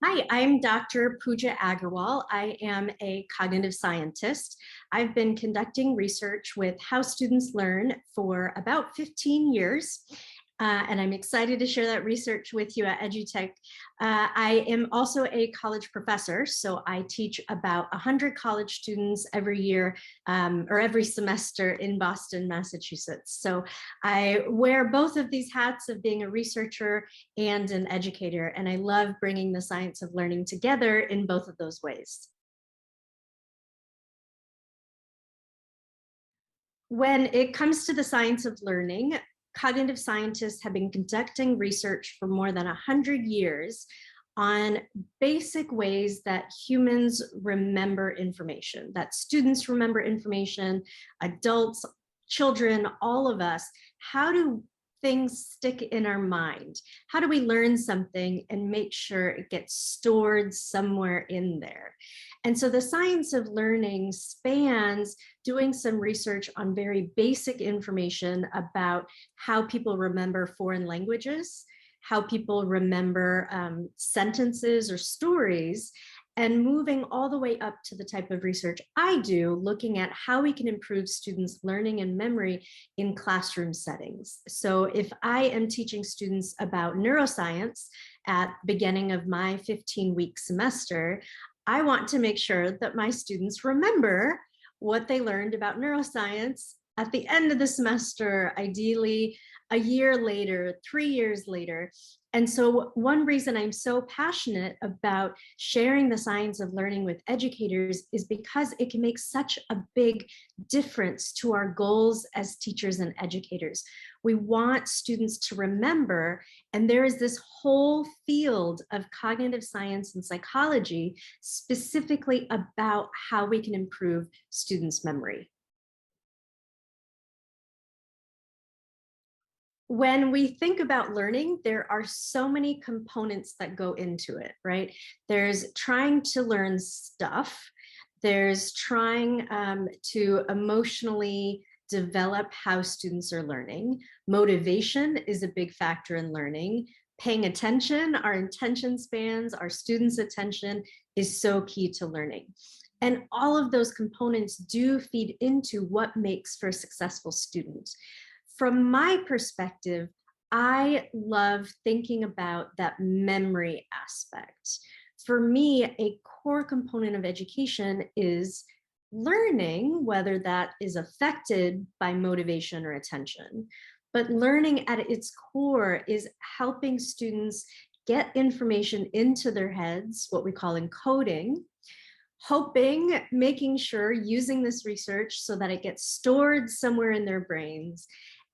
Hi, I'm Dr. Pooja Agarwal. I am a cognitive scientist. I've been conducting research with how students learn for about 15 years. And I'm excited to share that research with you at EDUtech. I am also a college professor, so I teach about 100 college students every year or every semester in Boston, Massachusetts. So I wear both of these hats of being a researcher and an educator, and I love bringing the science of learning together in both of those ways. When it comes to the science of learning, cognitive scientists have been conducting research for more than 100 years on basic ways that humans remember information, that students remember information, adults, children, all of us. How do things stick in our mind? How do we learn something and make sure it gets stored somewhere in there? And so the science of learning spans doing some research on very basic information about how people remember foreign languages, how people remember sentences or stories, and moving all the way up to the type of research I do, looking at how we can improve students' learning and memory in classroom settings. So if I am teaching students about neuroscience at the beginning of my 15-week semester, I want to make sure that my students remember what they learned about neuroscience at the end of the semester, ideally a year later, 3 years later. And so one reason I'm so passionate about sharing the science of learning with educators is because it can make such a big difference to our goals as teachers and educators. We want students to remember, and there is this whole field of cognitive science and psychology specifically about how we can improve students' memory. When we think about learning, there are so many components that go into it, right? There's trying to learn stuff. There's trying to emotionally develop how students are learning. Motivation is a big factor in learning. Paying attention, our attention spans, our students' attention is so key to learning. And all of those components do feed into what makes for a successful student. From my perspective, I love thinking about that memory aspect. For me, a core component of education is learning, whether that is affected by motivation or attention. But learning at its core is helping students get information into their heads, what we call encoding, hoping, making sure, using this research so that it gets stored somewhere in their brains,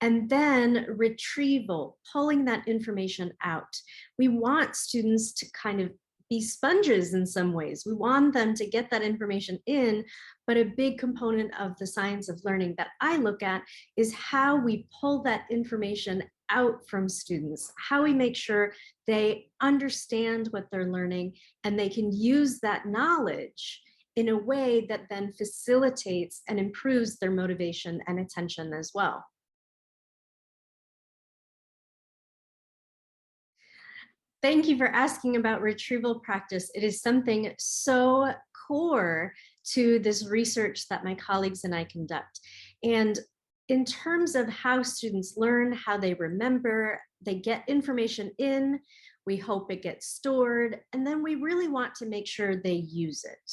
and then retrieval, pulling that information out. We want students to kind of be sponges in some ways. We want them to get that information in, but a big component of the science of learning that I look at is how we pull that information out from students, how we make sure they understand what they're learning and they can use that knowledge in a way that then facilitates and improves their motivation and attention as well. Thank you for asking about retrieval practice. It is something so core to this research that my colleagues and I conduct. And in terms of how students learn, how they remember, they get information in, we hope it gets stored, and then we really want to make sure they use it.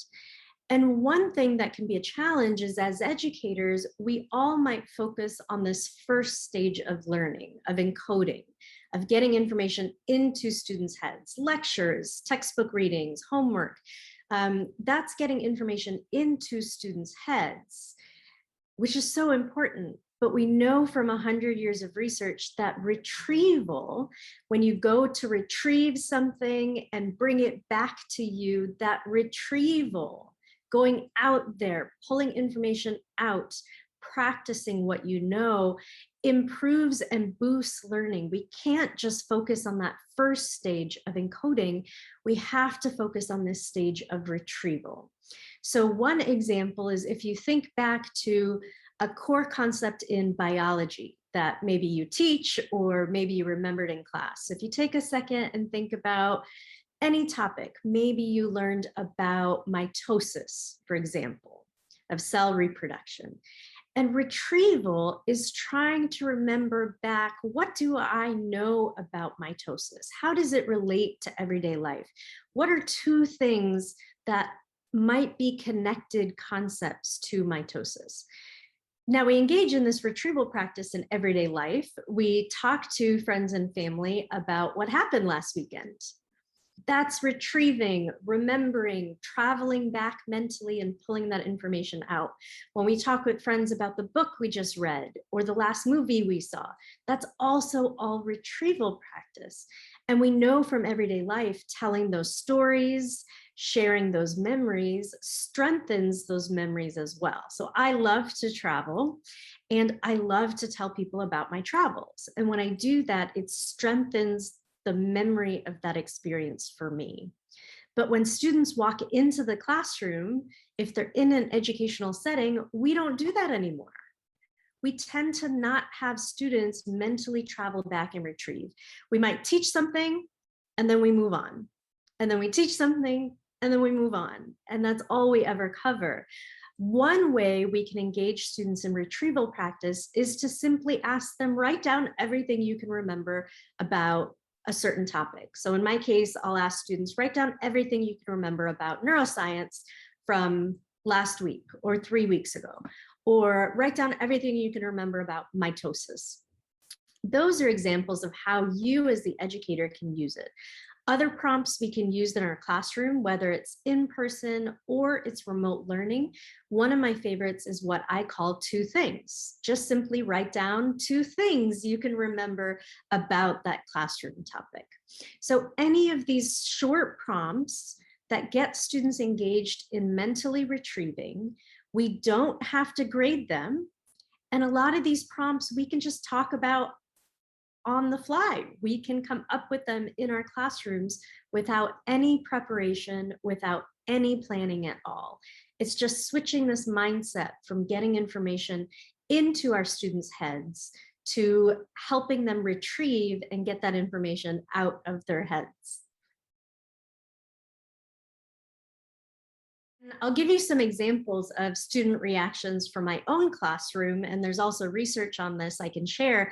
And one thing that can be a challenge is as educators, we all might focus on this first stage of learning, of encoding, of getting information into students' heads, lectures, textbook readings, homework. That's getting information into students' heads, which is so important. But we know from 100 years of research that retrieval, when you go to retrieve something and bring it back to you, that retrieval, going out there, pulling information out, practicing what you know, improves and boosts learning. We can't just focus on that first stage of encoding. We have to focus on this stage of retrieval. So one example is if you think back to a core concept in biology that maybe you teach or maybe you remembered in class. If you take a second and think about any topic. Maybe you learned about mitosis, for example, of cell reproduction. And retrieval is trying to remember back, what do I know about mitosis? How does it relate to everyday life? What are two things that might be connected concepts to mitosis? Now, we engage in this retrieval practice in everyday life. We talk to friends and family about what happened last weekend. That's retrieving, remembering, traveling back mentally and pulling that information out. When we talk with friends about the book we just read or the last movie we saw, that's also all retrieval practice. And we know from everyday life, telling those stories, sharing those memories strengthens those memories as well. So I love to travel and I love to tell people about my travels. And when I do that, it strengthens the memory of that experience for me. But when students walk into the classroom, if they're in an educational setting, we don't do that anymore. We tend to not have students mentally travel back and retrieve. We might teach something and then we move on. And then we teach something and then we move on. And that's all we ever cover. One way we can engage students in retrieval practice is to simply ask them, write down everything you can remember about a certain topic. So in my case, I'll ask students, write down everything you can remember about neuroscience from last week or 3 weeks ago, or write down everything you can remember about mitosis. Those are examples of how you as the educator can use it. Other prompts we can use in our classroom, whether it's in person or it's remote learning. One of my favorites is what I call two things. Just simply write down two things you can remember about that classroom topic. So any of these short prompts that get students engaged in mentally retrieving, we don't have to grade them. And a lot of these prompts we can just talk about on the fly. We can come up with them in our classrooms without any preparation, without any planning at all. It's just switching this mindset from getting information into our students' heads to helping them retrieve and get that information out of their heads. I'll give you some examples of student reactions from my own classroom, and there's also research on this I can share,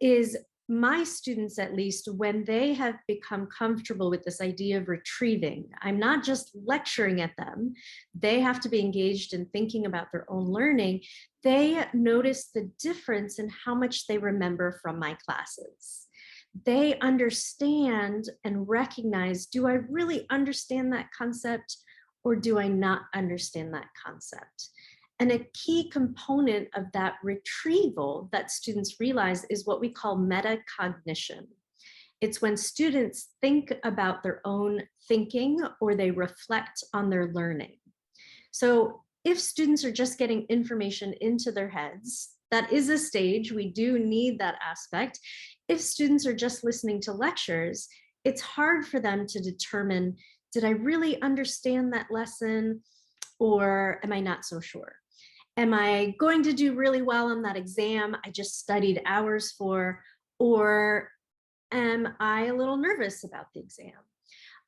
is my students, at least, when they have become comfortable with this idea of retrieving, I'm not just lecturing at them, they have to be engaged in thinking about their own learning, they notice the difference in how much they remember from my classes. They understand and recognize, do I really understand that concept? Or do I not understand that concept? And a key component of that retrieval that students realize is what we call metacognition. It's when students think about their own thinking or they reflect on their learning. So if students are just getting information into their heads, that is a stage, we do need that aspect. If students are just listening to lectures, it's hard for them to determine, did I really understand that lesson or am I not so sure? Am I going to do really well on that exam I just studied hours for, or am I a little nervous about the exam?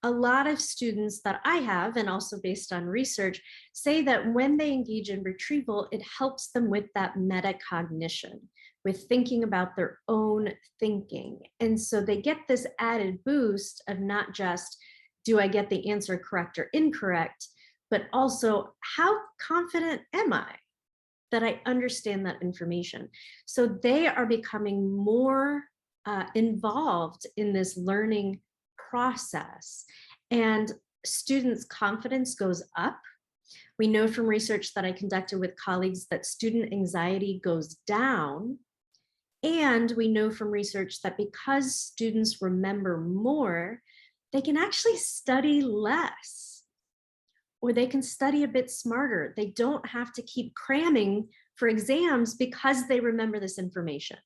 A lot of students that I have, and also based on research, say that when they engage in retrieval, it helps them with that metacognition, with thinking about their own thinking. And so they get this added boost of not just, do I get the answer correct or incorrect, but also how confident am I that I understand that information? So they are becoming more involved in this learning process, and students' confidence goes up. We know from research that I conducted with colleagues that student anxiety goes down. And we know from research that because students remember more, they can actually study less, or they can study a bit smarter. They don't have to keep cramming for exams because they remember this information.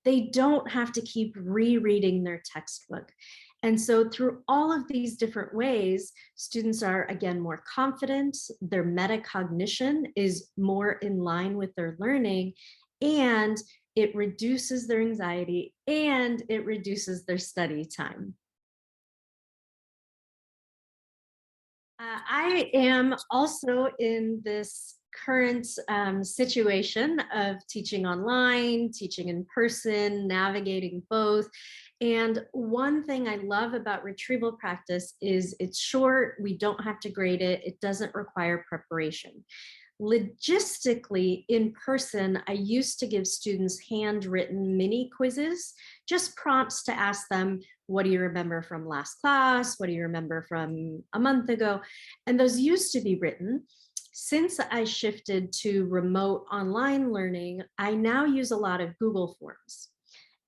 They don't have to keep rereading their textbook. And so through all of these different ways, students are, again, more confident, their metacognition is more in line with their learning, and it reduces their anxiety and it reduces their study time. I am also in this current situation of teaching online, teaching in person, navigating both. And one thing I love about retrieval practice is it's short, we don't have to grade it, it doesn't require preparation. Logistically, in person, I used to give students handwritten mini quizzes, just prompts to ask them, what do you remember from last class? What do you remember from a month ago? And those used to be written. Since I shifted to remote online learning, I now use a lot of Google Forms.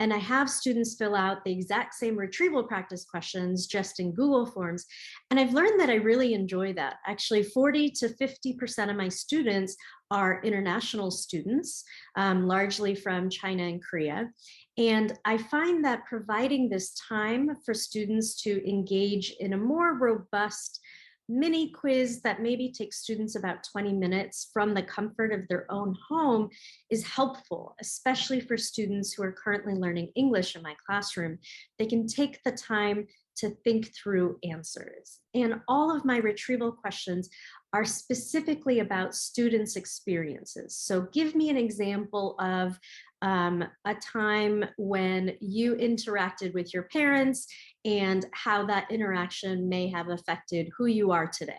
And I have students fill out the exact same retrieval practice questions just in Google Forms. And I've learned that I really enjoy that. Actually, 40 to 50% of my students are international students, largely from China and Korea. And I find that providing this time for students to engage in a more robust mini quiz that maybe takes students about 20 minutes from the comfort of their own home is helpful, especially for students who are currently learning English in my classroom. They can take the time to think through answers. And all of my retrieval questions are specifically about students' experiences. So give me an example of a time when you interacted with your parents and how that interaction may have affected who you are today.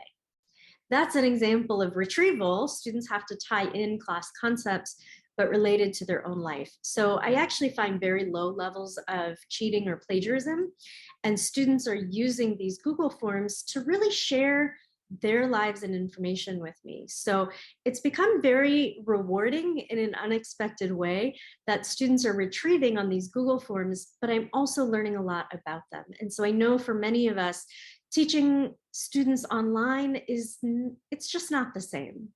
That's an example of retrieval. Students have to tie in class concepts, but related to their own life. So I actually find very low levels of cheating or plagiarism, and students are using these Google Forms to really share their lives and information with me. So it's become very rewarding in an unexpected way that students are retrieving on these Google Forms, but I'm also learning a lot about them. And so I know for many of us, teaching students online it's just not the same.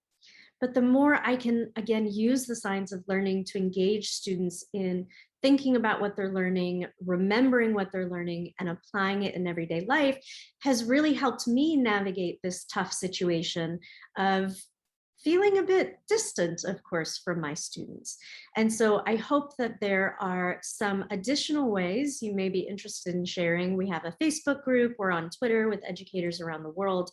But the more I can, again, use the science of learning to engage students in thinking about what they're learning, remembering what they're learning, and applying it in everyday life has really helped me navigate this tough situation of feeling a bit distant, of course, from my students. And so I hope that there are some additional ways you may be interested in sharing. We have a Facebook group, we're on Twitter with educators around the world.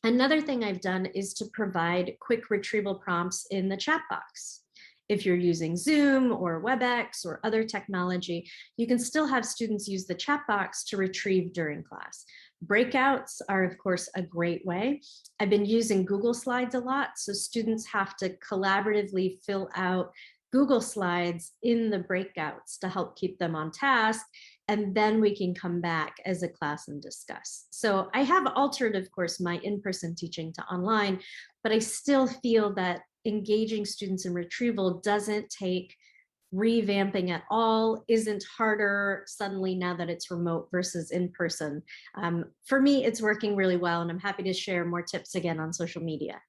Another thing I've done is to provide quick retrieval prompts in the chat box. If you're using Zoom or WebEx or other technology, you can still have students use the chat box to retrieve during class. Breakouts are, of course, a great way. I've been using Google Slides a lot, so students have to collaboratively fill out Google Slides in the breakouts to help keep them on task, and then we can come back as a class and discuss. So I have altered, of course, my in-person teaching to online, but I still feel that engaging students in retrieval doesn't take revamping at all, isn't harder suddenly now that it's remote versus in person. For me, it's working really well, and I'm happy to share more tips again on social media.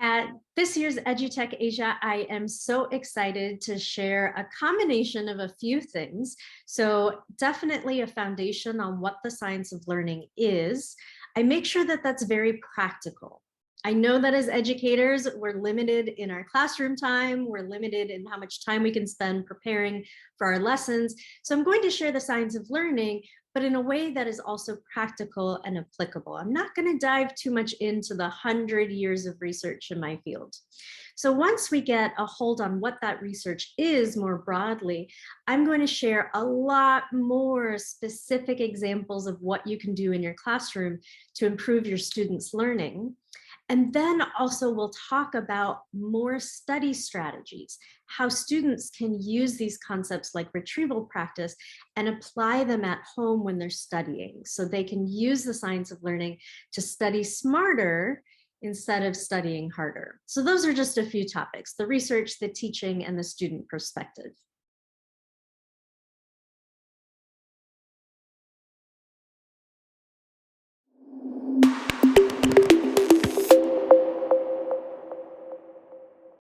At this year's EDUtech Asia, I am so excited to share a combination of a few things. So definitely a foundation on what the science of learning is. I make sure that that's very practical. I know that as educators, we're limited in our classroom time, we're limited in how much time we can spend preparing for our lessons. So I'm going to share the science of learning, but in a way that is also practical and applicable. I'm not going to dive too much into the 100 years of research in my field. So once we get a hold on what that research is more broadly, I'm going to share a lot more specific examples of what you can do in your classroom to improve your students' learning. And then also we'll talk about more study strategies, how students can use these concepts like retrieval practice and apply them at home when they're studying. So they can use the science of learning to study smarter instead of studying harder. So those are just a few topics: the research, the teaching, and the student perspective.